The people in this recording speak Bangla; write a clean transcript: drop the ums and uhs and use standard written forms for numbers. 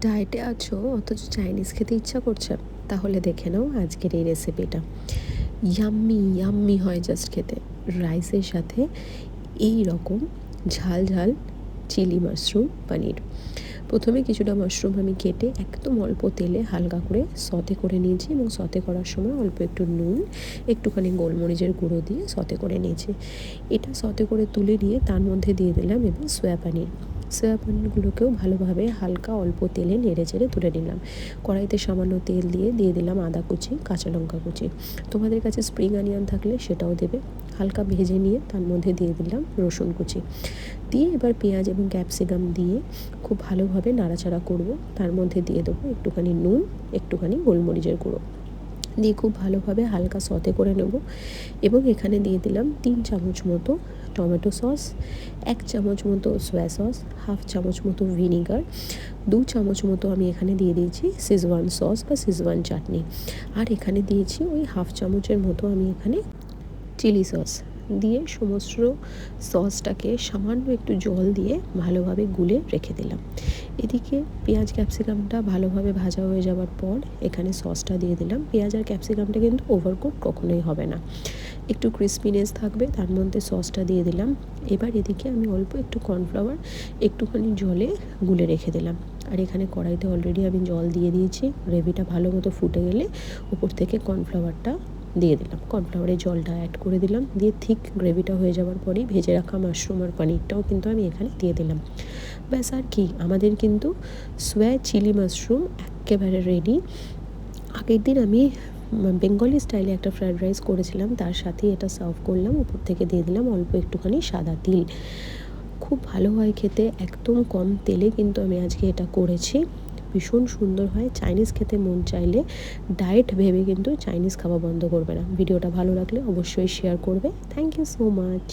ডায়েটে আছো অথচ চাইনিজ খেতে ইচ্ছা করছে? তাহলে দেখে নাও আজকের এই রেসিপিটা। ইয়াম্মি ইয়াম্মি হয় জাস্ট খেতে। রাইসের সাথে এই রকম ঝাল ঝাল চিলি মাশরুম পনির। প্রথমে কিছুটা মাশরুম আমি কেটে একদম অল্প তেলে হালকা করে সতে করে নিয়েছি, এবং সতে করার সময় অল্প একটু নুন, একটুখানি গোলমরিচের গুঁড়ো দিয়ে সতে করে নিয়েছি। এটা সতে করে তুলে নিয়ে তার মধ্যে দিয়ে দিলাম এবার সোয়া পনির। সোয়া পনিরগুলোকেও ভালোভাবে হালকা অল্প তেলে নেড়ে চেড়ে তুলে নিলাম। কড়াইতে সামান্য তেল দিয়ে দিলাম আদা কুচি, কাঁচা লঙ্কা কুচি। তোমাদের কাছে স্প্রিং অনিয়ন থাকলে সেটাও দেবে। হালকা ভেজে নিয়ে তার মধ্যে দিয়ে দিলাম রসুন কুচি দিয়ে এবার পেঁয়াজ এবং ক্যাপসিকাম দিয়ে খুব ভালোভাবে নাড়াচাড়া করব। তার মধ্যে দিয়ে দেবো একটুখানি নুন, একটুখানি গোলমরিচের গুঁড়ো দিয়ে খুব ভালোভাবে হালকা সতে করে নেব। এবং এখানে দিয়ে দিলাম 3 চামচ মতো টমেটো সস, 1 চামচ মতো সয়া সস, হাফ চামচ মতো ভিনিগার, 2 চামচ মতো আমি এখানে দিয়ে দিয়েছি শেজওয়ান সস বা শেজওয়ান চাটনি, আর এখানে দিয়েছি ওই হাফ চামচের মতো আমি এখানে চিলি সস দিয়ে সমস্ত সসটাকে সামান্য একটু জল দিয়ে ভালোভাবে গুলে রেখে দিলাম। এদিকে পেঁয়াজ ক্যাপসিকামটা ভালোভাবে ভাজা হয়ে যাওয়ার পর এখানে সসটা দিয়ে দিলাম। পেঁয়াজ আর ক্যাপসিকামটা কিন্তু ওভারকুক কখনোই হবে না, একটু ক্রিস্পিনেস থাকবে। তার মধ্যে সসটা দিয়ে দিলাম। এবার এদিকে আমি অল্প একটু কর্নফ্লাওয়ার একটুখানি জলে গুলে রেখে দিলাম। আর এখানে কড়াইতে অলরেডি আমি জল দিয়ে দিয়েছি। গ্রেভিটা ভালো মতো ফুটে গেলে উপর থেকে কর্নফ্লাওয়ারটা দিয়ে দিলাম, কর্নফ্লাওয়ারের জলটা অ্যাড করে দিলাম। দিয়ে ঠিক গ্রেভিটা হয়ে যাওয়ার পরেই ভেজে রাখা মাশরুম আর পনিরটাও কিন্তু আমি এখানে দিয়ে দিলাম। ব্যাস, আর কি, আমাদের কিন্তু সোয়া চিলি মাশরুম একেবারে রেডি। আগের দিন আমি বেঙ্গলি স্টাইলে একটা ফ্রায়েড রাইস করেছিলাম, তার সাথে এটা সার্ভ করলাম। উপর থেকে দিয়ে দিলাম অল্প একটুখানি সাদা তিল। খুব ভালো হয় খেতে, একদম কম তেলে কিন্তু আমি আজকে এটা করেছি। ভীষণ সুন্দর হয়। চাইনিজ খেতে মন চাইলে ডায়েট ভেবে কিন্তু চাইনিজ খাওয়া বন্ধ করবে না। ভিডিওটা ভালো লাগলে অবশ্যই শেয়ার করবে। Thank you so much.